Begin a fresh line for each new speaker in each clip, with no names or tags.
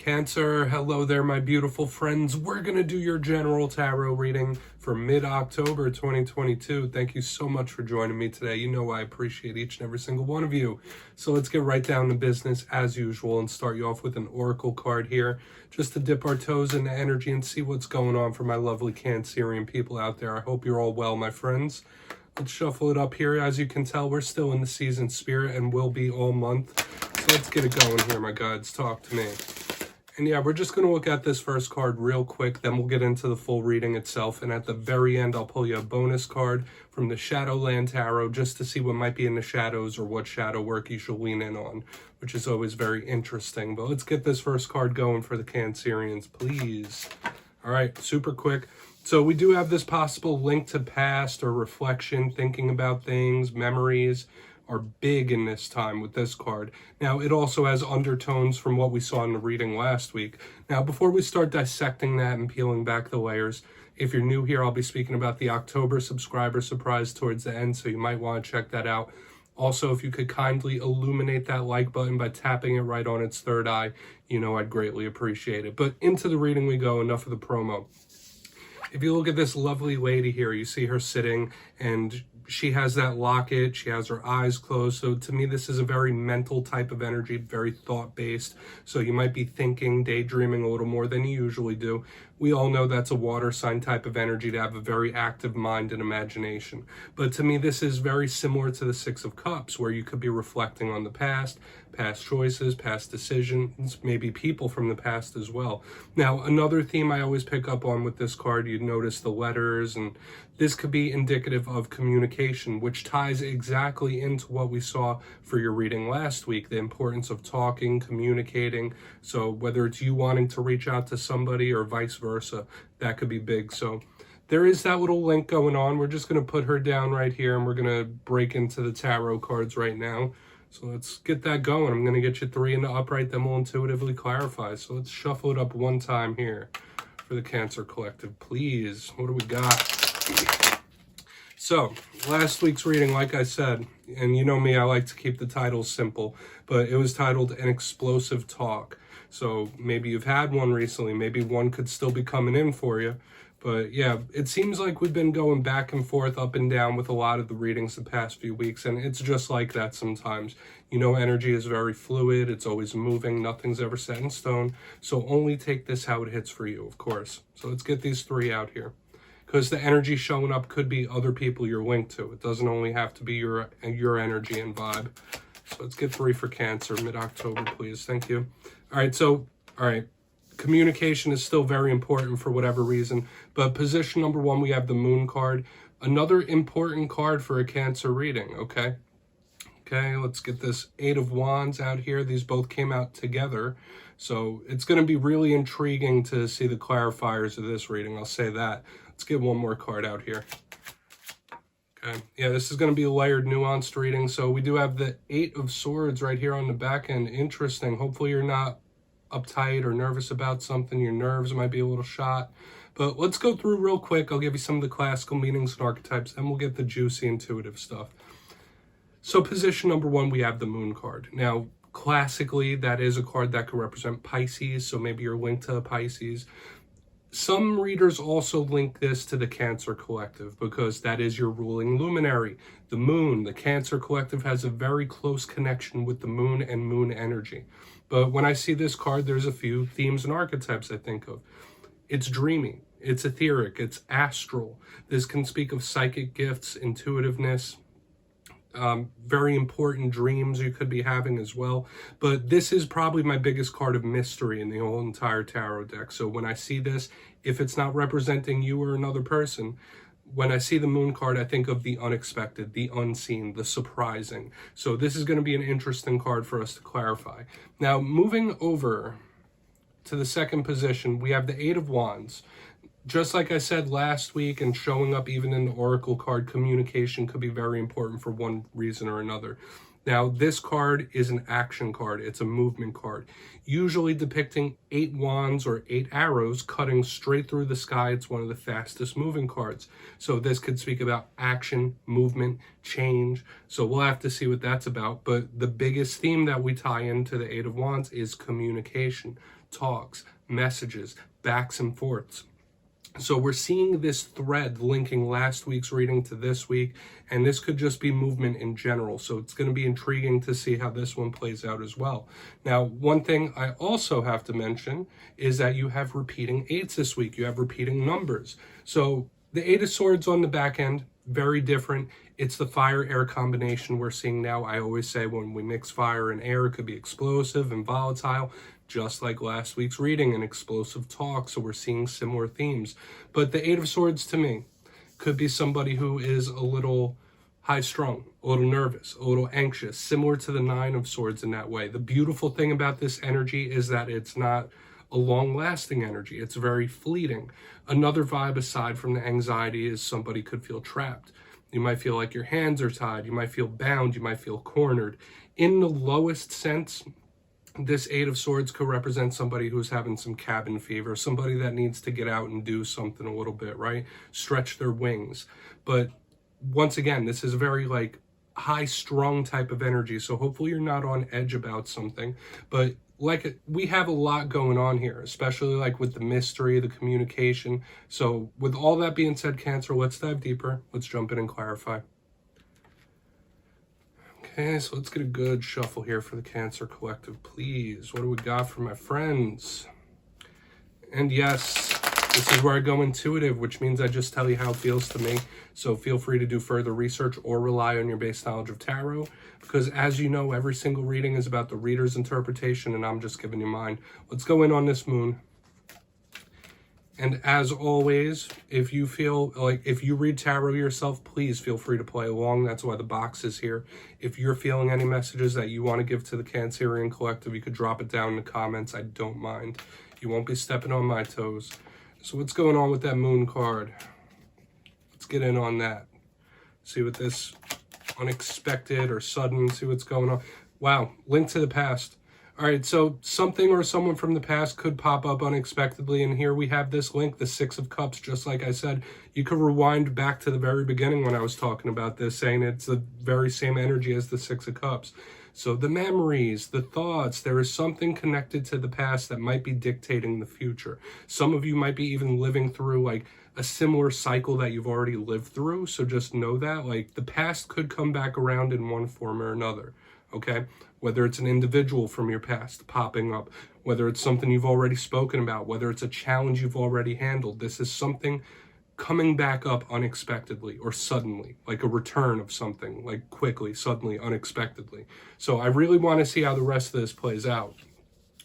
Cancer, hello there, my beautiful friends. We're going to do your general tarot reading for mid-October 2022. Thank you so much for joining me today. You know I appreciate each and every single one of you. So let's get right down to business as usual and start you off with an oracle card here, just to dip our toes into energy and see what's going on for my lovely Cancerian people out there. I hope you're all well, my friends. Let's shuffle it up here. As you can tell, we're still in the season spirit and will be all month. So let's get it going here, my gods. Talk to me. And yeah, we're just going to look at this first card real quick, then we'll get into the full reading itself. And at the very end, I'll pull you a bonus card from the Shadowland Tarot just to see what might be in the shadows or what shadow work you should lean in on, which is always very interesting. But let's get this first card going for the Cancerians, please. All right, super quick. So we do have this possible link to past or reflection, thinking about things, memories are big in this time with this card. Now, it also has undertones from what we saw in the reading last week. Now, before we start dissecting that and peeling back the layers, if you're new here, I'll be speaking about the October subscriber surprise towards the end, so you might want to check that out. Also, if you could kindly illuminate that like button by tapping it right on its third eye, you know I'd greatly appreciate it. But into the reading we go, enough of the promo. If you look at this lovely lady here, you see her sitting and she has that locket, she has her eyes closed. So to me, this is a very mental type of energy, very thought-based. So you might be thinking, daydreaming a little more than you usually do. We all know that's a water sign type of energy, to have a very active mind and imagination. But to me, this is very similar to the Six of Cups, where you could be reflecting on the past choices, past decisions, maybe people from the past as well. Now, another theme I always pick up on with this card, you'd notice the letters, and this could be indicative of communication, which ties exactly into what we saw for your reading last week, the importance of talking, communicating. So whether it's you wanting to reach out to somebody or vice versa, that could be big. So there is that little link going on. We're just going to put her down right here and we're going to break into the tarot cards right now. So let's get that going. I'm going to get you 3 in the upright, then we'll intuitively clarify. So let's shuffle it up one time here for the Cancer Collective, please. What do we got? So, last week's reading, like I said, and you know me, I like to keep the titles simple, but it was titled An Explosive Talk. So maybe you've had one recently, maybe one could still be coming in for you. But yeah, it seems like we've been going back and forth, up and down with a lot of the readings the past few weeks, and it's just like that sometimes. You know, energy is very fluid, it's always moving, nothing's ever set in stone, so only take this how it hits for you, of course. So let's get these 3 out here, because the energy showing up could be other people you're linked to. It doesn't only have to be your energy and vibe. So let's get 3 for Cancer, mid-October, please. Thank you. All right. Communication is still very important for whatever reason, but position number 1, we have the Moon card. Another important card for a Cancer reading, okay? Okay, let's get this 8 of Wands out here. These both came out together, so it's going to be really intriguing to see the clarifiers of this reading, I'll say that. Let's get one more card out here. Okay, yeah, this is going to be a layered, nuanced reading. So we do have the 8 of Swords right here on the back end. Interesting. Hopefully you're not uptight or nervous about something. Your nerves might be a little shot. But let's go through real quick. I'll give you some of the classical meanings and archetypes, and we'll get the juicy intuitive stuff. So position number 1, we have the Moon card. Now, classically, that is a card that could represent Pisces, so maybe you're linked to Pisces. Some readers also link this to the Cancer Collective because that is your ruling luminary. The Moon, the Cancer Collective has a very close connection with the Moon and Moon energy. But when I see this card, there's a few themes and archetypes I think of. It's dreamy, it's etheric, it's astral. This can speak of psychic gifts, intuitiveness, very important dreams you could be having as well. But this is probably my biggest card of mystery in the whole entire tarot deck. So when I see this, if it's not representing you or another person, when I see the Moon card, I think of the unexpected, the unseen, the surprising. So this is going to be an interesting card for us to clarify. Now, moving over to the second position, we have the 8 of Wands. Just like I said last week, and showing up even in the Oracle card, communication could be very important for one reason or another. Now, this card is an action card. It's a movement card, usually depicting 8 wands or 8 arrows cutting straight through the sky. It's one of the fastest moving cards. So this could speak about action, movement, change. So we'll have to see what that's about. But the biggest theme that we tie into the 8 of Wands is communication, talks, messages, backs and forths. So we're seeing this thread linking last week's reading to this week, and this could just be movement in general. So it's going to be intriguing to see how this one plays out as well. Now, one thing I also have to mention is that you have repeating eights this week. You have repeating numbers. So the Eight of Swords on the back end, very different. It's the fire-air combination we're seeing now. I always say when we mix fire and air, it could be explosive and volatile, just like last week's reading, an explosive talk. So we're seeing similar themes. But the Eight of Swords to me could be somebody who is a little high-strung, a little nervous, a little anxious, similar to the Nine of Swords in that way. The beautiful thing about this energy is that it's not a long-lasting energy. It's very fleeting. Another vibe aside from the anxiety is somebody could feel trapped. You might feel like your hands are tied. You might feel bound. You might feel cornered. In the lowest sense, this Eight of Swords could represent somebody who's having some cabin fever, somebody that needs to get out and do something a little bit, right? Stretch their wings. But once again, this is a very like high-strung type of energy. So hopefully you're not on edge about something. But like we have a lot going on here, especially like with the mystery, the communication. So with all that being said, Cancer, let's dive deeper. Let's jump in and clarify. Okay, so let's get a good shuffle here for the Cancer Collective, please. What do we got for my friends? And yes, this is where I go intuitive, which means I just tell you how it feels to me. So feel free to do further research or rely on your base knowledge of tarot, because as you know, every single reading is about the reader's interpretation, and I'm just giving you mine. Let's go in on this moon. And as always, if you feel like, if you read tarot yourself, please feel free to play along. That's why the box is here. If you're feeling any messages that you want to give to the Cancerian Collective, you could drop it down in the comments. I don't mind. You won't be stepping on my toes. So what's going on with that moon card? Let's get in on that. See what this unexpected or sudden, see what's going on. Wow, link to the past. All right, so something or someone from the past could pop up unexpectedly, and here we have this link, the Six of Cups. Just like I said, you could rewind back to the very beginning when I was talking about this, saying it's the very same energy as the Six of Cups. So the memories, the thoughts, there is something connected to the past that might be dictating the future. Some of you might be even living through like a similar cycle that you've already lived through, so just know that like the past could come back around in one form or another, okay? Whether it's an individual from your past popping up, whether it's something you've already spoken about, whether it's a challenge you've already handled. This is something coming back up unexpectedly or suddenly, like a return of something, like quickly, suddenly, unexpectedly. So I really want to see how the rest of this plays out.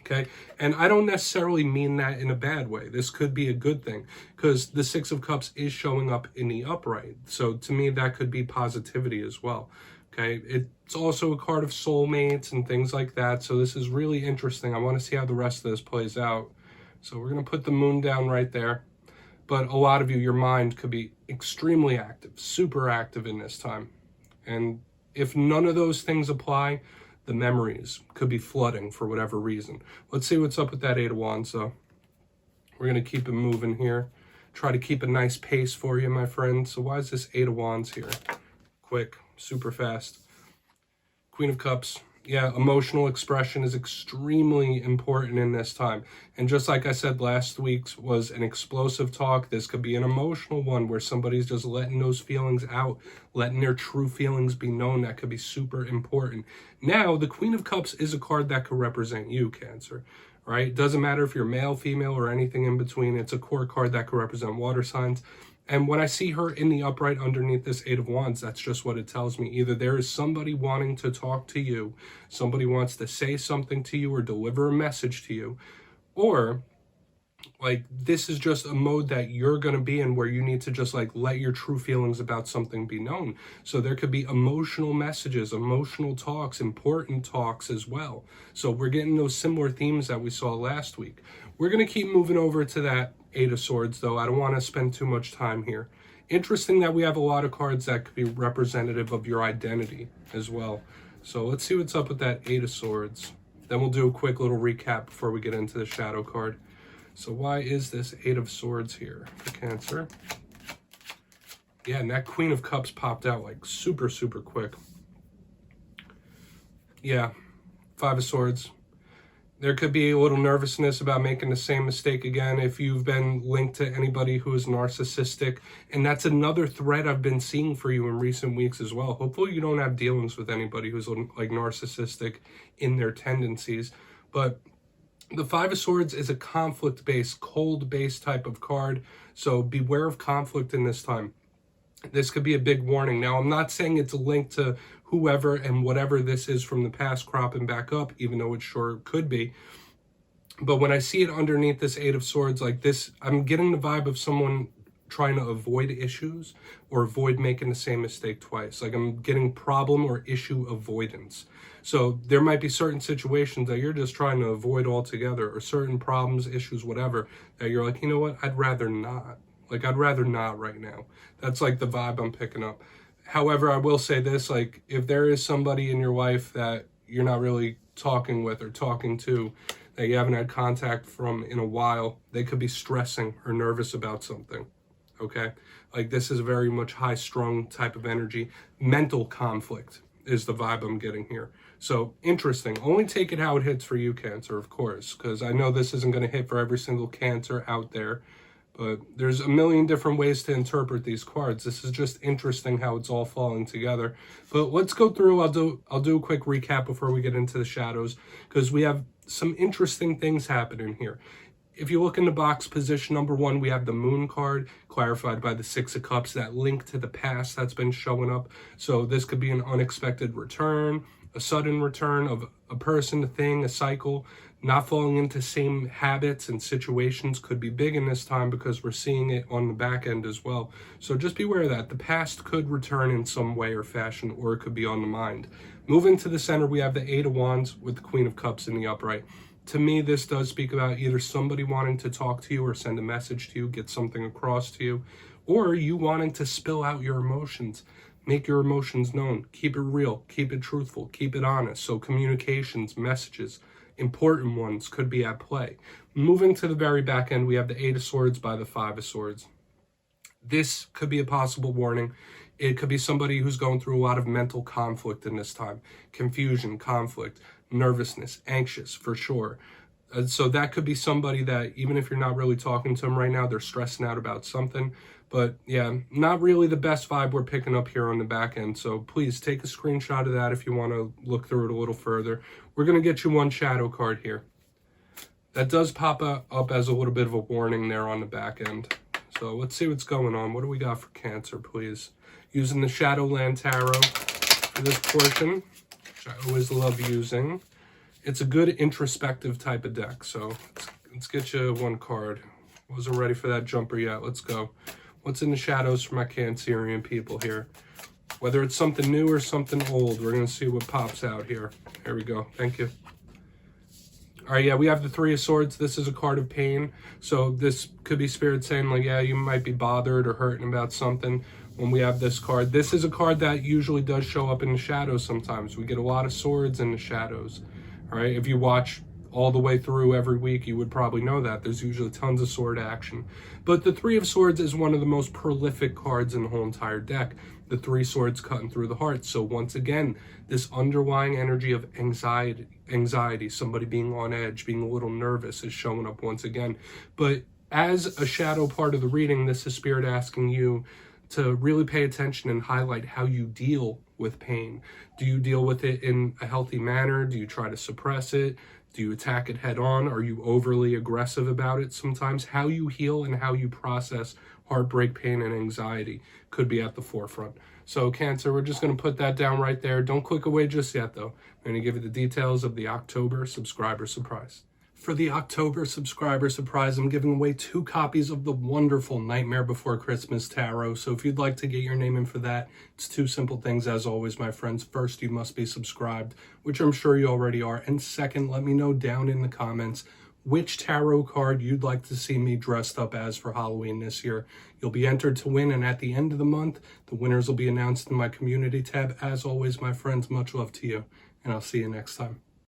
Okay, and I don't necessarily mean that in a bad way. This could be a good thing because the Six of Cups is showing up in the upright. So to me, that could be positivity as well. Okay, it's also a card of soulmates and things like that. So this is really interesting. I want to see how the rest of this plays out. So we're going to put the moon down right there. But a lot of you, your mind could be extremely active, super active in this time. And if none of those things apply, the memories could be flooding for whatever reason. Let's see what's up with that Eight of Wands, though. We're going to keep it moving here. Try to keep a nice pace for you, my friend. So why is this Eight of Wands here? Quick, super fast. Queen of Cups. Yeah, emotional expression is extremely important in this time. And just like I said, last week's was an explosive talk. This could be an emotional one where somebody's just letting those feelings out, letting their true feelings be known. That could be super important. Now, the Queen of Cups is a card that could represent you, Cancer, right? It doesn't matter if you're male, female, or anything in between. It's a core card that could represent water signs. And when I see her in the upright underneath this Eight of Wands, that's just what it tells me. Either there is somebody wanting to talk to you, somebody wants to say something to you or deliver a message to you, or like this is just a mode that you're going to be in where you need to just like let your true feelings about something be known. So there could be emotional messages, emotional talks, important talks as well. So we're getting those similar themes that we saw last week. We're going to keep moving over to that Eight of Swords, though. I don't want to spend too much time here. Interesting that we have a lot of cards that could be representative of your identity as well. So let's see what's up with that Eight of Swords. Then we'll do a quick little recap before we get into the shadow card. So why is this Eight of Swords here for Cancer? Yeah, and that Queen of Cups popped out like super, super quick. Yeah, Five of Swords. There could be a little nervousness about making the same mistake again if you've been linked to anybody who is narcissistic. And that's another thread I've been seeing for you in recent weeks as well. Hopefully you don't have dealings with anybody who's like narcissistic in their tendencies. But the Five of Swords is a conflict-based, cold-based type of card. So beware of conflict in this time. This could be a big warning. Now, I'm not saying it's linked to whoever and whatever this is from the past cropping back up, even though it sure could be. But when I see it underneath this Eight of Swords like this, I'm getting the vibe of someone trying to avoid issues or avoid making the same mistake twice. Like I'm getting problem or issue avoidance. So there might be certain situations that you're just trying to avoid altogether, or certain problems, issues, whatever, that you're like, you know what, I'd rather not. Like, I'd rather not right now. That's like the vibe I'm picking up. However, I will say this, like, if there is somebody in your life that you're not really talking with or talking to, that you haven't had contact from in a while, they could be stressing or nervous about something, okay? Like, this is a very much high-strung type of energy. Mental conflict is the vibe I'm getting here. So, interesting. Only take it how it hits for you, Cancer, of course, because I know this isn't going to hit for every single Cancer out there. But there's a million different ways to interpret these cards. This is just interesting how it's all falling together. But let's go through. I'll do a quick recap before we get into the shadows, because we have some interesting things happening here. If you look in the box position number 1, we have the Moon card, clarified by the Six of Cups, that link to the past that's been showing up. So this could be an unexpected return, a sudden return of a person, a thing, a cycle. Not falling into same habits and situations could be big in this time, because we're seeing it on the back end as well. So just beware of that. The past could return in some way or fashion, or it could be on the mind. Moving to the center, we have the Eight of Wands with the Queen of Cups in the upright. To me, this does speak about either somebody wanting to talk to you or send a message to you, get something across to you, or you wanting to spill out your emotions. Make your emotions known. Keep it real. Keep it truthful. Keep it honest. So communications, messages, important ones could be at play. Moving to the very back end, we have the Eight of Swords by the Five of Swords. This could be a possible warning. It could be somebody who's going through a lot of mental conflict in this time. Confusion, conflict, nervousness, anxious for sure. So that could be somebody that, even if you're not really talking to them right now, they're stressing out about something. But yeah, not really the best vibe we're picking up here on the back end. So please take a screenshot of that if you want to look through it a little further. We're going to get you one shadow card here. That does pop up as a little bit of a warning there on the back end. So let's see what's going on. What do we got for Cancer, please? Using the Shadowland Tarot for this portion, which I always love using. It's a good introspective type of deck. So let's get you one card. Wasn't ready for that jumper yet. Let's go. What's in the shadows for my Cancerian people here? Whether it's something new or something old, we're going to see what pops out here. Here we go. Thank you. All right, yeah, we have the Three of Swords. This is a card of pain. So this could be Spirit saying, like, yeah, you might be bothered or hurting about something when we have this card. This is a card that usually does show up in the shadows sometimes. We get a lot of swords in the shadows. All right, if you watch all the way through every week, you would probably know that. There's usually tons of sword action. But the Three of Swords is one of the most prolific cards in the whole entire deck. The Three Swords cutting through the heart. So once again, this underlying energy of anxiety, somebody being on edge, being a little nervous is showing up once again. But as a shadow part of the reading, this is Spirit asking you to really pay attention and highlight how you deal with pain. Do you deal with it in a healthy manner? Do you try to suppress it? Do you attack it head on? Are you overly aggressive about it sometimes? How you heal and how you process heartbreak, pain, and anxiety could be at the forefront. So Cancer, we're just going to put that down right there. Don't click away just yet, though. I'm going to give you the details of the October subscriber surprise. For the October subscriber surprise, I'm giving away 2 copies of the wonderful Nightmare Before Christmas Tarot. So if you'd like to get your name in for that, it's 2 simple things as always, my friends. First, you must be subscribed, which I'm sure you already are. And second, let me know down in the comments which tarot card you'd like to see me dressed up as for Halloween this year. You'll be entered to win, and at the end of the month, the winners will be announced in my community tab. As always, my friends, much love to you, and I'll see you next time.